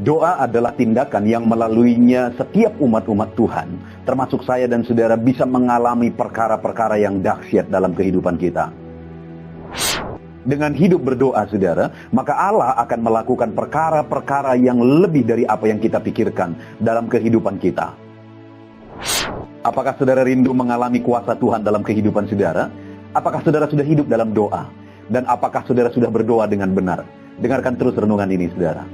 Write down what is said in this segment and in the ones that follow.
Doa adalah tindakan yang melaluinya setiap umat-umat Tuhan, termasuk saya dan saudara, bisa mengalami perkara-perkara yang dahsyat dalam kehidupan kita. Dengan hidup berdoa, saudara, maka Allah akan melakukan perkara-perkara yang lebih dari apa yang kita pikirkan dalam kehidupan kita. Apakah saudara rindu mengalami kuasa Tuhan dalam kehidupan saudara? Apakah saudara sudah hidup dalam doa? Dan apakah saudara sudah berdoa dengan benar? Dengarkan terus renungan ini, saudara.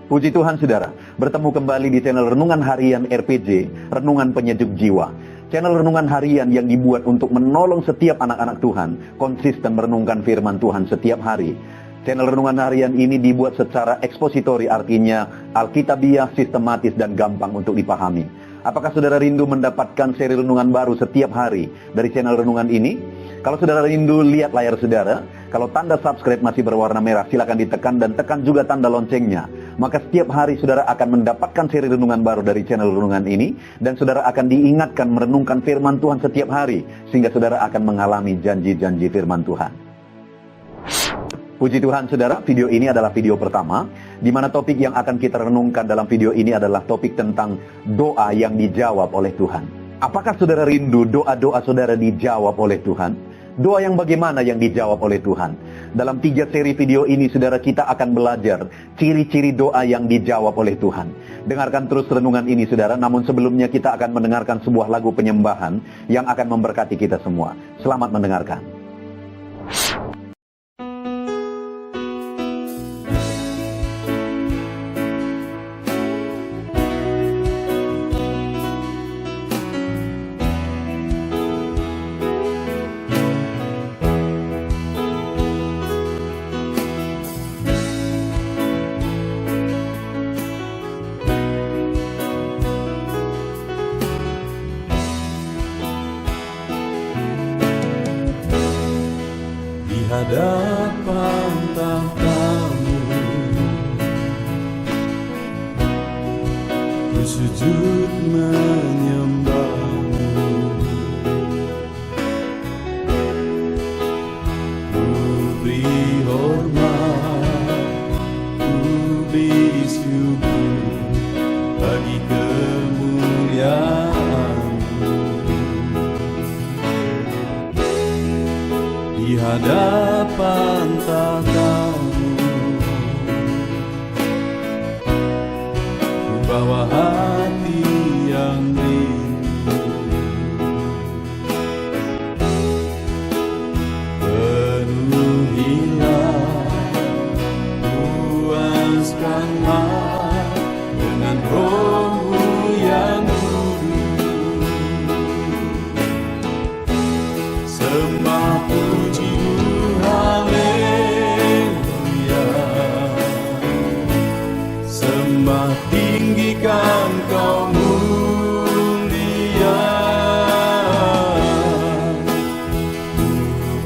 Puji Tuhan, saudara, bertemu kembali di channel Renungan Harian RPG, Renungan Penyejuk Jiwa. Channel renungan harian yang dibuat untuk menolong setiap anak-anak Tuhan konsisten merenungkan firman Tuhan setiap hari. Channel renungan harian ini dibuat secara ekspositori, artinya alkitabiah, sistematis, dan gampang untuk dipahami. Apakah saudara rindu mendapatkan seri renungan baru setiap hari dari channel renungan ini? Kalau saudara rindu, lihat layar saudara. Kalau tanda subscribe masih berwarna merah, silakan ditekan dan tekan juga tanda loncengnya. Maka setiap hari saudara akan mendapatkan seri renungan baru dari channel renungan ini, dan saudara akan diingatkan merenungkan firman Tuhan setiap hari, sehingga saudara akan mengalami janji-janji firman Tuhan. Puji Tuhan, saudara, video ini adalah video pertama, di mana topik yang akan kita renungkan dalam video ini adalah topik tentang doa yang dijawab oleh Tuhan. Apakah saudara rindu doa-doa saudara dijawab oleh Tuhan? Doa yang bagaimana yang dijawab oleh Tuhan? Dalam 3 seri video ini, saudara, kita akan belajar ciri-ciri doa yang dijawab oleh Tuhan. Dengarkan terus renungan ini, saudara. Namun sebelumnya kita akan mendengarkan sebuah lagu penyembahan yang akan memberkati kita semua. Selamat mendengarkan. Hadapan tahtamu, ku sujud menyembahmu, ku beri hormat, ku beri syukur bagi kemuliaan-Mu. Di hadapan tahtamu, ku bawa hati yang rindu, penuhilah, puaskanlah dengan Roh-Mu yang kudus. Sembah puji haleluya, sembah tinggikan Kau mulia, ku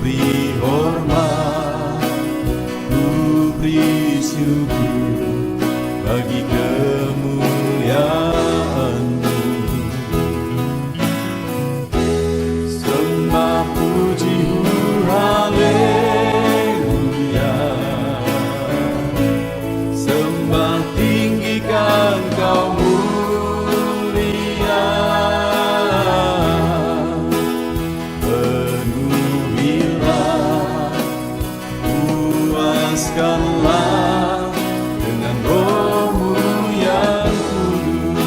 beri hormat, ku beri syukur bagi kemuliaan-Mu. Sembah puji haleluya, sembah tinggikan Kau mulia, penuhilah, puaskanlah dengan Roh-Mu yang kudus.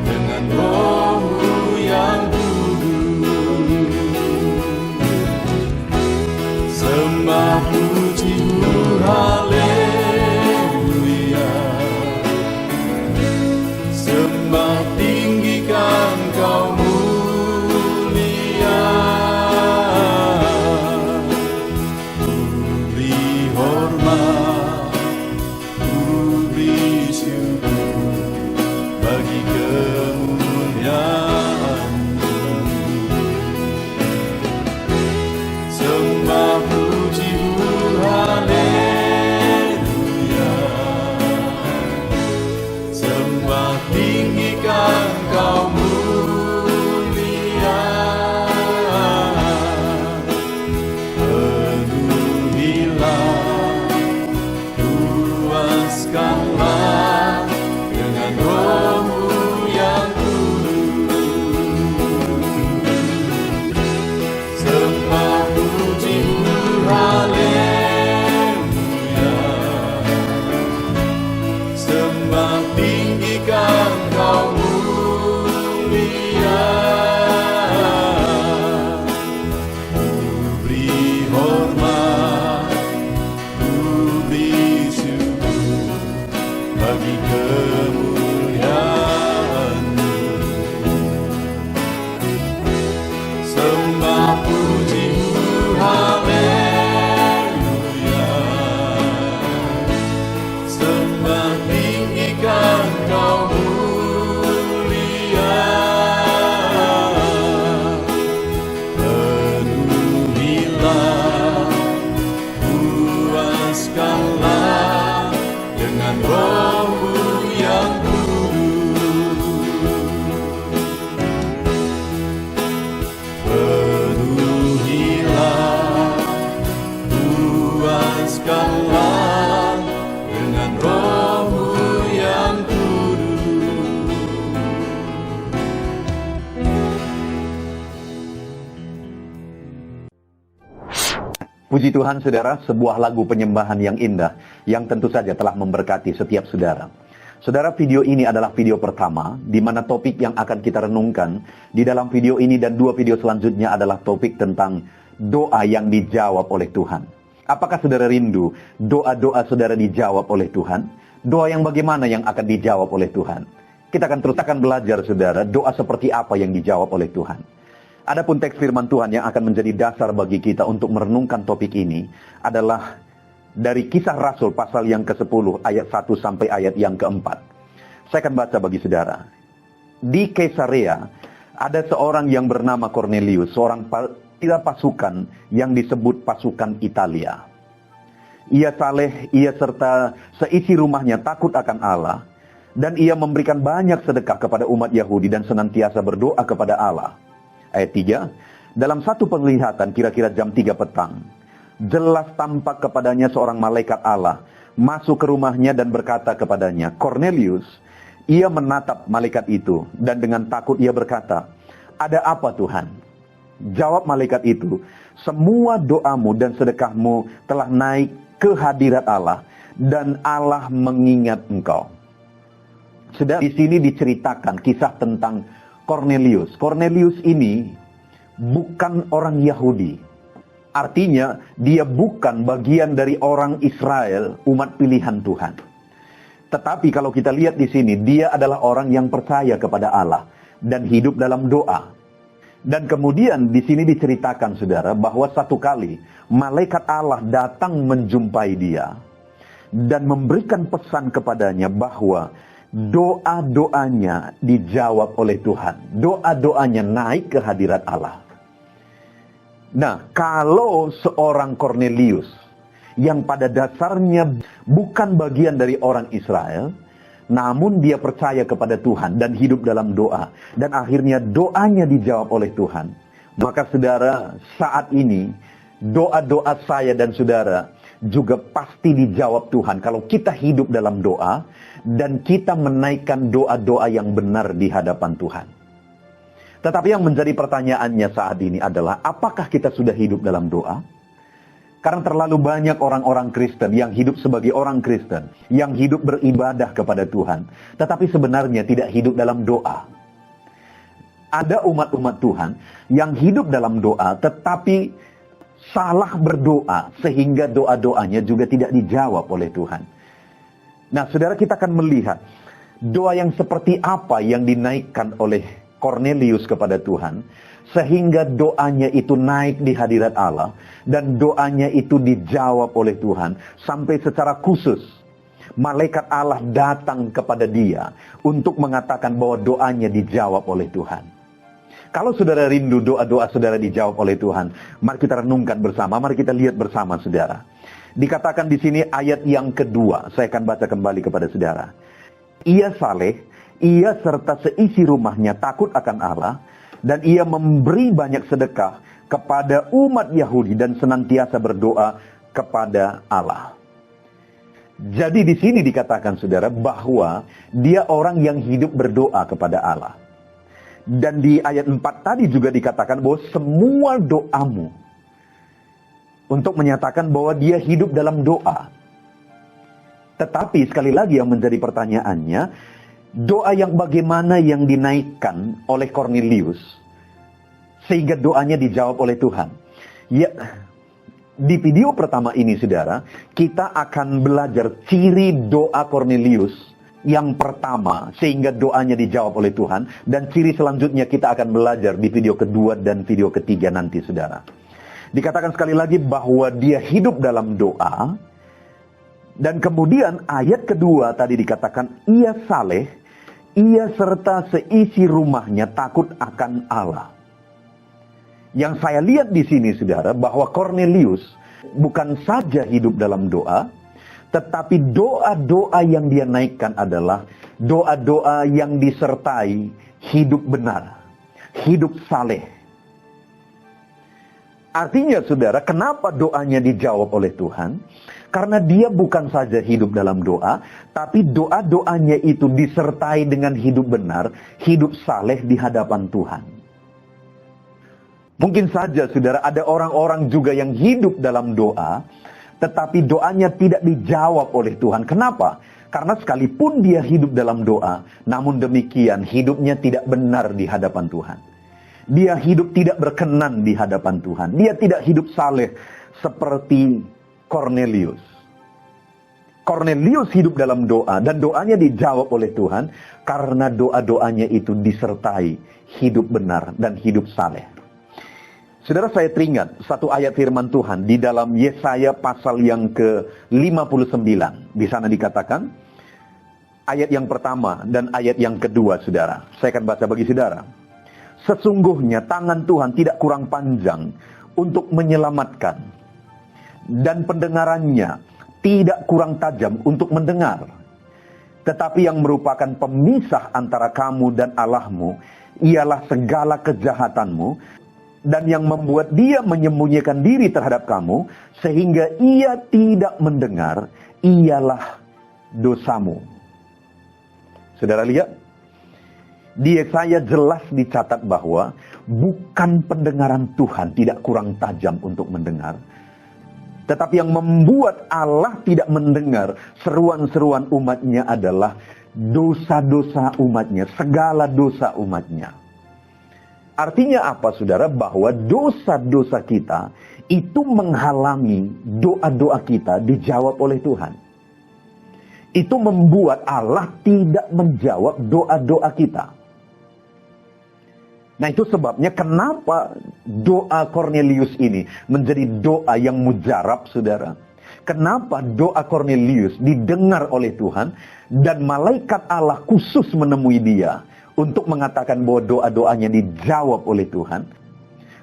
dengan roh-Mu yang kudus. Sembah puji-Mu, haleluya. Sembah tinggikan Kau mulia. Ku beri hormat, ku beri syukur bagi kemuliaan-Mu. Sembah puji-Mu, haleluya. Sembah tinggikan Kau mulia. Penuhilah, puaskanlah dengan roh-Mu yang kudus. Sembah puji-Mu, haleluya. Sembah tinggikan Kau mulia. Ku beri hormat, ku beri syukur bagi kemuliaan-Mu. Sembah puji-Mu, haleluya. Sembah tinggikan Kau mulia. Penuhilah, puaskanlah dengan roh-Mu yang kudus. Penuhilah, puaskanlah dengan roh-Mu yang kudus. Puji Tuhan saudara, sebuah lagu penyembahan yang indah yang tentu saja telah memberkati setiap saudara. Saudara, video ini adalah video pertama di mana topik yang akan kita renungkan di dalam video ini dan 2 video selanjutnya adalah topik tentang doa yang dijawab oleh Tuhan. Apakah saudara rindu doa-doa saudara dijawab oleh Tuhan? Doa yang bagaimana yang akan dijawab oleh Tuhan? Kita akan terus belajar saudara, doa seperti apa yang dijawab oleh Tuhan. Adapun teks firman Tuhan yang akan menjadi dasar bagi kita untuk merenungkan topik ini adalah dari Kisah Rasul pasal yang ke-10 ayat 1 sampai ayat yang ke-4. Saya akan baca bagi saudara. Di Kaisarea ada seorang yang bernama Cornelius, seorang pasukan yang disebut pasukan Italia. Ia saleh, ia serta seisi rumahnya takut akan Allah, dan ia memberikan banyak sedekah kepada umat Yahudi dan senantiasa berdoa kepada Allah. Ayat 3, dalam satu penglihatan kira-kira jam 3 petang, jelas tampak kepadanya seorang malaikat Allah, masuk ke rumahnya dan berkata kepadanya, Cornelius. Ia menatap malaikat itu, dan dengan takut ia berkata, ada apa Tuhan? Jawab malaikat itu, semua doamu dan sedekahmu telah naik ke hadirat Allah, dan Allah mengingat engkau. Sudah di sini diceritakan kisah tentang Cornelius. Cornelius ini bukan orang Yahudi. Artinya dia bukan bagian dari orang Israel, umat pilihan Tuhan. Tetapi kalau kita lihat di sini, dia adalah orang yang percaya kepada Allah dan hidup dalam doa. Dan kemudian di sini diceritakan saudara bahwa satu kali malaikat Allah datang menjumpai dia dan memberikan pesan kepadanya bahwa doa-doanya dijawab oleh Tuhan. Doa-doanya naik ke hadirat Allah. Nah, kalau seorang Cornelius yang pada dasarnya bukan bagian dari orang Israel, namun dia percaya kepada Tuhan dan hidup dalam doa, dan akhirnya doanya dijawab oleh Tuhan, maka saudara, saat ini doa-doa saya dan saudara juga pasti dijawab Tuhan kalau kita hidup dalam doa dan kita menaikkan doa-doa yang benar di hadapan Tuhan. Tetapi yang menjadi pertanyaannya saat ini adalah, apakah kita sudah hidup dalam doa? Karena terlalu banyak orang-orang Kristen yang hidup sebagai orang Kristen, yang hidup beribadah kepada Tuhan, tetapi sebenarnya tidak hidup dalam doa. Ada umat-umat Tuhan yang hidup dalam doa, tetapi salah berdoa, sehingga doa-doanya juga tidak dijawab oleh Tuhan. Nah, saudara, kita akan melihat doa yang seperti apa yang dinaikkan oleh Kornelius kepada Tuhan, sehingga doanya itu naik di hadirat Allah, dan doanya itu dijawab oleh Tuhan, sampai secara khusus malaikat Allah datang kepada dia untuk mengatakan bahwa doanya dijawab oleh Tuhan. Kalau saudara rindu doa-doa saudara dijawab oleh Tuhan, mari kita renungkan bersama, mari kita lihat bersama, saudara. Dikatakan di sini ayat yang kedua, saya akan baca kembali kepada saudara. Ia saleh, ia serta seisi rumahnya takut akan Allah, dan ia memberi banyak sedekah kepada umat Yahudi dan senantiasa berdoa kepada Allah. Jadi di sini dikatakan, saudara, bahwa dia orang yang hidup berdoa kepada Allah. Dan di ayat 4 tadi juga dikatakan bahwa semua doamu, untuk menyatakan bahwa dia hidup dalam doa. Tetapi sekali lagi yang menjadi pertanyaannya, doa yang bagaimana yang dinaikkan oleh Kornelius sehingga doanya dijawab oleh Tuhan? Ya, di video pertama ini, saudara, kita akan belajar ciri doa Kornelius yang pertama sehingga doanya dijawab oleh Tuhan, dan ciri selanjutnya kita akan belajar di video kedua dan video ketiga nanti, saudara. Dikatakan sekali lagi bahwa dia hidup dalam doa, dan kemudian ayat kedua tadi dikatakan ia saleh, ia serta seisi rumahnya takut akan Allah. Yang saya lihat di sini, saudara, bahwa Kornelius bukan saja hidup dalam doa, tetapi doa-doa yang dia naikkan adalah doa-doa yang disertai hidup benar, hidup saleh. Artinya, saudara, kenapa doanya dijawab oleh Tuhan? Karena dia bukan saja hidup dalam doa, tapi doa-doanya itu disertai dengan hidup benar, hidup saleh di hadapan Tuhan. Mungkin saja, saudara, ada orang-orang juga yang hidup dalam doa, tetapi doanya tidak dijawab oleh Tuhan. Kenapa? Karena sekalipun dia hidup dalam doa, namun demikian hidupnya tidak benar di hadapan Tuhan. Dia hidup tidak berkenan di hadapan Tuhan. Dia tidak hidup saleh seperti Kornelius. Kornelius hidup dalam doa, dan doanya dijawab oleh Tuhan karena doa-doanya itu disertai hidup benar dan hidup saleh. Saudara, saya teringat satu ayat firman Tuhan di dalam Yesaya pasal yang ke-59. Di sana dikatakan, ayat yang pertama dan ayat yang kedua, saudara. Saya akan baca bagi saudara. Sesungguhnya tangan Tuhan tidak kurang panjang untuk menyelamatkan, dan pendengarannya tidak kurang tajam untuk mendengar. Tetapi yang merupakan pemisah antara kamu dan Allahmu ialah segala kejahatanmu, dan yang membuat dia menyembunyikan diri terhadap kamu sehingga ia tidak mendengar ialah dosamu. Saudara lihat, di Yesaya jelas dicatat bahwa bukan pendengaran Tuhan tidak kurang tajam untuk mendengar, tetapi yang membuat Allah tidak mendengar seruan-seruan umatnya adalah dosa-dosa umatnya, segala dosa umatnya. Artinya apa, saudara? Bahwa dosa-dosa kita itu menghalangi doa-doa kita dijawab oleh Tuhan. Itu membuat Allah tidak menjawab doa-doa kita. Nah, itu sebabnya kenapa doa Kornelius ini menjadi doa yang mujarab, saudara. Kenapa doa Kornelius didengar oleh Tuhan dan malaikat Allah khusus menemui dia untuk mengatakan bahwa doa-doanya dijawab oleh Tuhan.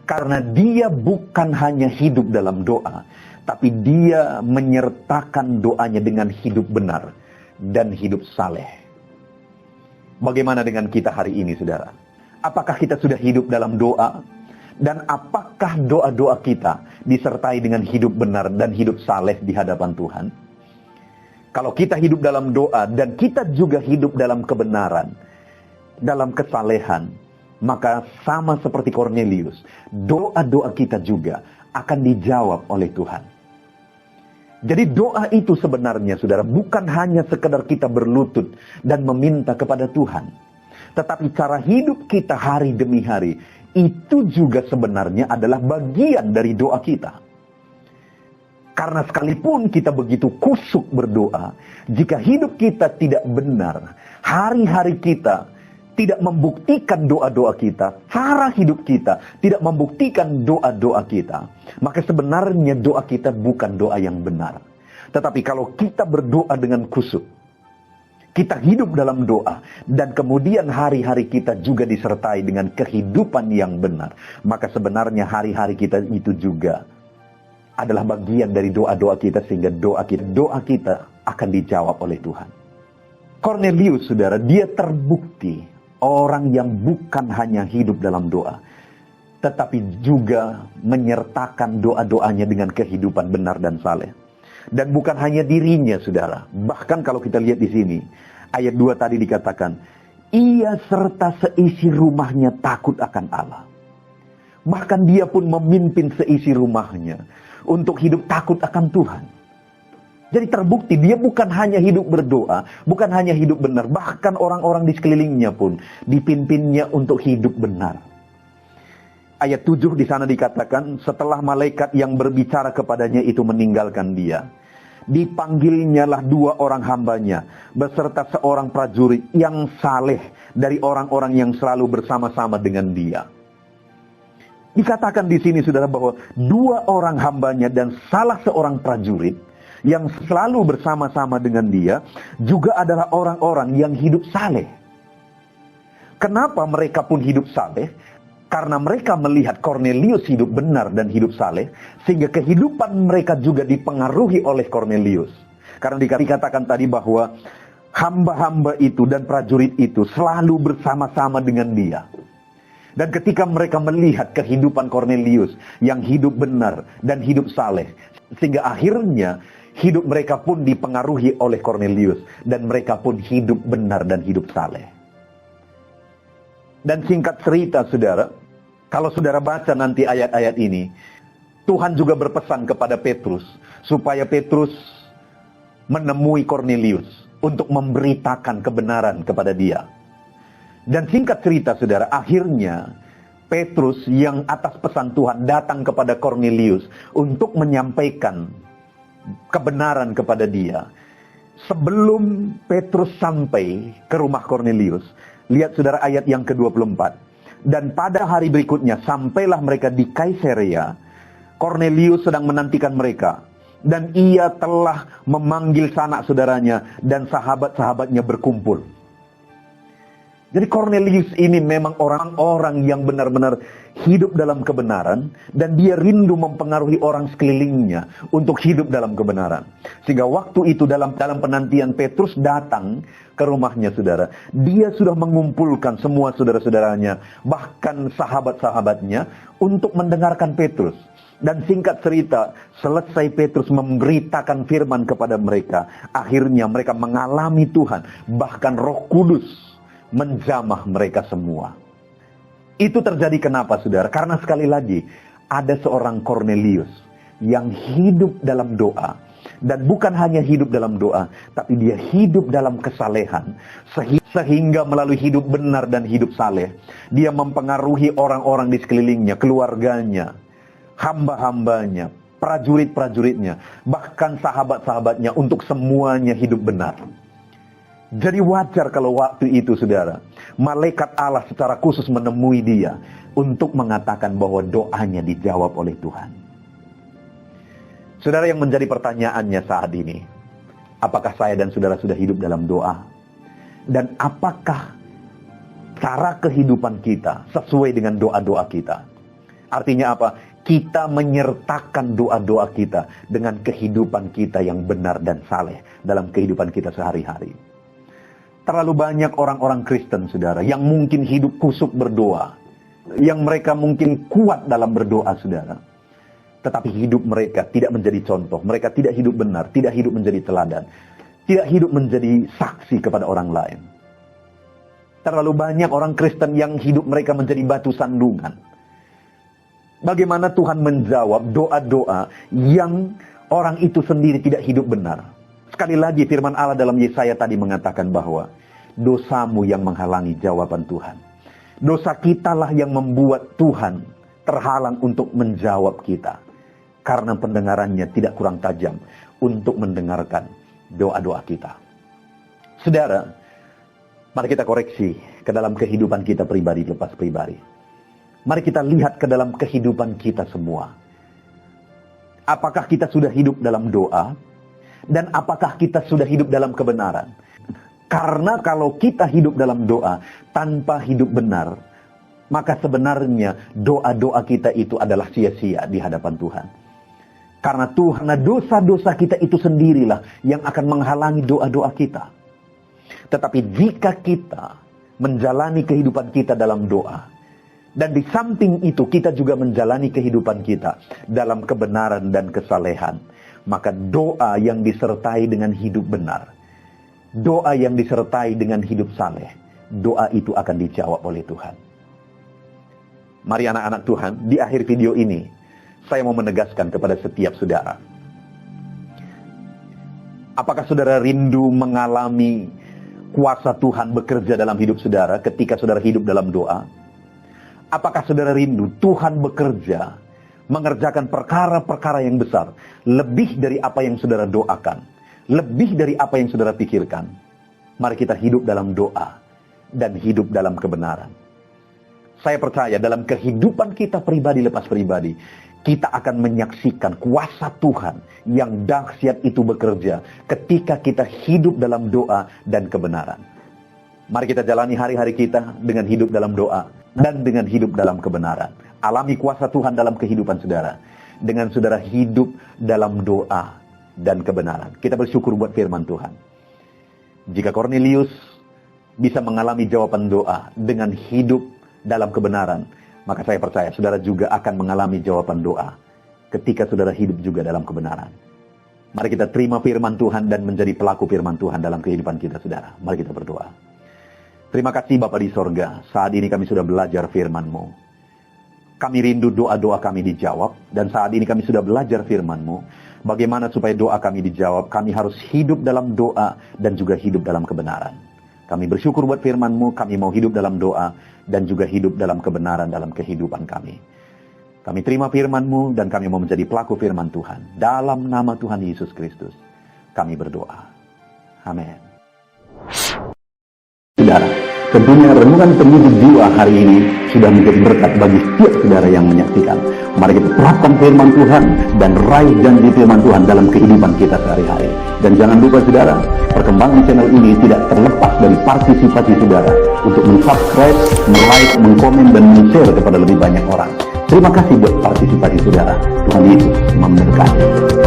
Karena dia bukan hanya hidup dalam doa, tapi dia menyertakan doanya dengan hidup benar dan hidup saleh. Bagaimana dengan kita hari ini, saudara? Apakah kita sudah hidup dalam doa? Dan apakah doa-doa kita disertai dengan hidup benar dan hidup saleh di hadapan Tuhan? Kalau kita hidup dalam doa dan kita juga hidup dalam kebenaran, dalam kesalehan, maka sama seperti Kornelius, doa-doa kita juga akan dijawab oleh Tuhan. Jadi doa itu sebenarnya, saudara, bukan hanya sekedar kita berlutut dan meminta kepada Tuhan. Tetapi cara hidup kita hari demi hari, itu juga sebenarnya adalah bagian dari doa kita. Karena sekalipun kita begitu kusuk berdoa, jika hidup kita tidak benar, hari-hari kita tidak membuktikan doa-doa kita, cara hidup kita tidak membuktikan doa-doa kita, maka sebenarnya doa kita bukan doa yang benar. Tetapi kalau kita berdoa dengan kusuk, kita hidup dalam doa, dan kemudian hari-hari kita juga disertai dengan kehidupan yang benar, maka sebenarnya hari-hari kita itu juga adalah bagian dari doa-doa kita, sehingga doa kita akan dijawab oleh Tuhan. Kornelius, saudara, dia terbukti orang yang bukan hanya hidup dalam doa, tetapi juga menyertakan doa-doanya dengan kehidupan benar dan saleh. Dan bukan hanya dirinya, saudara. Bahkan kalau kita lihat di sini, ayat 2 tadi dikatakan, ia serta seisi rumahnya takut akan Allah. Bahkan dia pun memimpin seisi rumahnya untuk hidup takut akan Tuhan. Jadi terbukti dia bukan hanya hidup berdoa, bukan hanya hidup benar, bahkan orang-orang di sekelilingnya pun dipimpinnya untuk hidup benar. Ayat 7 di sana dikatakan, setelah malaikat yang berbicara kepadanya itu meninggalkan dia, dipanggilnyalah 2 orang hambanya beserta seorang prajurit yang saleh dari orang-orang yang selalu bersama-sama dengan dia. Dikatakan di sini, saudara, bahwa 2 orang hambanya dan salah seorang prajurit yang selalu bersama-sama dengan dia juga adalah orang-orang yang hidup saleh. Kenapa mereka pun hidup saleh? Karena mereka melihat Kornelius hidup benar dan hidup saleh, sehingga kehidupan mereka juga dipengaruhi oleh Kornelius. Karena dikatakan tadi bahwa hamba-hamba itu dan prajurit itu selalu bersama-sama dengan dia. Dan ketika mereka melihat kehidupan Kornelius yang hidup benar dan hidup saleh, sehingga akhirnya hidup mereka pun dipengaruhi oleh Kornelius, dan mereka pun hidup benar dan hidup saleh. Dan singkat cerita, saudara, kalau saudara baca nanti ayat-ayat ini, Tuhan juga berpesan kepada Petrus, supaya Petrus menemui Kornelius untuk memberitakan kebenaran kepada dia. Dan singkat cerita, saudara, akhirnya Petrus yang atas pesan Tuhan datang kepada Kornelius untuk menyampaikan kebenaran kepada dia. Sebelum Petrus sampai ke rumah Kornelius, lihat saudara ayat yang ke-24. Dan pada hari berikutnya sampailah mereka di Kaisarea. Kornelius sedang menantikan mereka, dan ia telah memanggil sanak saudaranya dan sahabat-sahabatnya berkumpul. Jadi Kornelius ini memang orang-orang yang benar-benar hidup dalam kebenaran, dan dia rindu mempengaruhi orang sekelilingnya untuk hidup dalam kebenaran. Sehingga waktu itu dalam penantian Petrus datang ke rumahnya, saudara, dia sudah mengumpulkan semua saudara-saudaranya, bahkan sahabat-sahabatnya, untuk mendengarkan Petrus. Dan singkat cerita, selesai Petrus memberitakan firman kepada mereka, akhirnya mereka mengalami Tuhan, bahkan Roh Kudus menjamah mereka semua. Itu terjadi kenapa, saudara? Karena sekali lagi ada seorang Kornelius yang hidup dalam doa, dan bukan hanya hidup dalam doa, tapi dia hidup dalam kesalehan, sehingga melalui hidup benar dan hidup saleh, dia mempengaruhi orang-orang di sekelilingnya, keluarganya, hamba-hambanya, prajurit-prajuritnya, bahkan sahabat-sahabatnya, untuk semuanya hidup benar. Jadi wajar kalau waktu itu, saudara, malaikat Allah secara khusus menemui dia untuk mengatakan bahwa doanya dijawab oleh Tuhan. Saudara, yang menjadi pertanyaannya saat ini, apakah saya dan saudara sudah hidup dalam doa? Dan apakah cara kehidupan kita sesuai dengan doa-doa kita? Artinya apa? Kita menyertakan doa-doa kita dengan kehidupan kita yang benar dan saleh dalam kehidupan kita sehari-hari. Terlalu banyak orang-orang Kristen, saudara, yang mungkin hidup kusuk berdoa, yang mereka mungkin kuat dalam berdoa, saudara, tetapi hidup mereka tidak menjadi contoh. Mereka tidak hidup benar, tidak hidup menjadi teladan, tidak hidup menjadi saksi kepada orang lain. Terlalu banyak orang Kristen yang hidup mereka menjadi batu sandungan. Bagaimana Tuhan menjawab doa-doa yang orang itu sendiri tidak hidup benar. Sekali lagi firman Allah dalam Yesaya tadi mengatakan bahwa dosamu yang menghalangi jawaban Tuhan. Dosa kitalah yang membuat Tuhan terhalang untuk menjawab kita. Karena pendengarannya tidak kurang tajam untuk mendengarkan doa-doa kita. Saudara, mari kita koreksi ke dalam kehidupan kita pribadi lepas pribadi. Mari kita lihat ke dalam kehidupan kita semua. Apakah kita sudah hidup dalam doa? Dan apakah kita sudah hidup dalam kebenaran? Karena kalau kita hidup dalam doa tanpa hidup benar, maka sebenarnya doa-doa kita itu adalah sia-sia di hadapan Tuhan. Karena Tuhan, dosa-dosa kita itu sendirilah yang akan menghalangi doa-doa kita. Tetapi jika kita menjalani kehidupan kita dalam doa, dan di samping itu kita juga menjalani kehidupan kita dalam kebenaran dan kesalehan, maka doa yang disertai dengan hidup benar, doa yang disertai dengan hidup saleh, doa itu akan dijawab oleh Tuhan. Mari anak-anak Tuhan, di akhir video ini, saya mau menegaskan kepada setiap saudara. Apakah saudara rindu mengalami kuasa Tuhan bekerja dalam hidup saudara ketika saudara hidup dalam doa? Apakah saudara rindu Tuhan bekerja, mengerjakan perkara-perkara yang besar, lebih dari apa yang saudara doakan, lebih dari apa yang saudara pikirkan? Mari kita hidup dalam doa dan hidup dalam kebenaran. Saya percaya dalam kehidupan kita pribadi lepas pribadi, kita akan menyaksikan kuasa Tuhan yang dahsyat itu bekerja ketika kita hidup dalam doa dan kebenaran. Mari kita jalani hari-hari kita dengan hidup dalam doa dan dengan hidup dalam kebenaran. Alami kuasa Tuhan dalam kehidupan saudara dengan saudara hidup dalam doa dan kebenaran. Kita bersyukur buat firman Tuhan. Jika Cornelius bisa mengalami jawaban doa dengan hidup dalam kebenaran, maka saya percaya saudara juga akan mengalami jawaban doa ketika saudara hidup juga dalam kebenaran. Mari kita terima firman Tuhan dan menjadi pelaku firman Tuhan dalam kehidupan kita saudara. Mari kita berdoa. Terima kasih Bapa di sorga, saat ini kami sudah belajar firman-Mu. Kami rindu doa-doa kami dijawab, dan saat ini kami sudah belajar firman-Mu. Bagaimana supaya doa kami dijawab, kami harus hidup dalam doa dan juga hidup dalam kebenaran. Kami bersyukur buat firman-Mu, kami mau hidup dalam doa dan juga hidup dalam kebenaran dalam kehidupan kami. Kami terima firman-Mu dan kami mau menjadi pelaku firman Tuhan. Dalam nama Tuhan Yesus Kristus, kami berdoa. Amin. Saudara, tentunya renungan pendidik jiwa hari ini sudah menjadi berkat bagi setiap saudara yang menyaksikan. Mari kita terapkan firman Tuhan dan raih janji firman Tuhan dalam kehidupan kita sehari-hari. Dan jangan lupa saudara, perkembangan channel ini tidak terlepas dari partisipasi saudara untuk mensubscribe, like, mengkomen, dan men-share kepada lebih banyak orang. Terima kasih buat partisipasi saudara. Tuhan Yesus memberkati.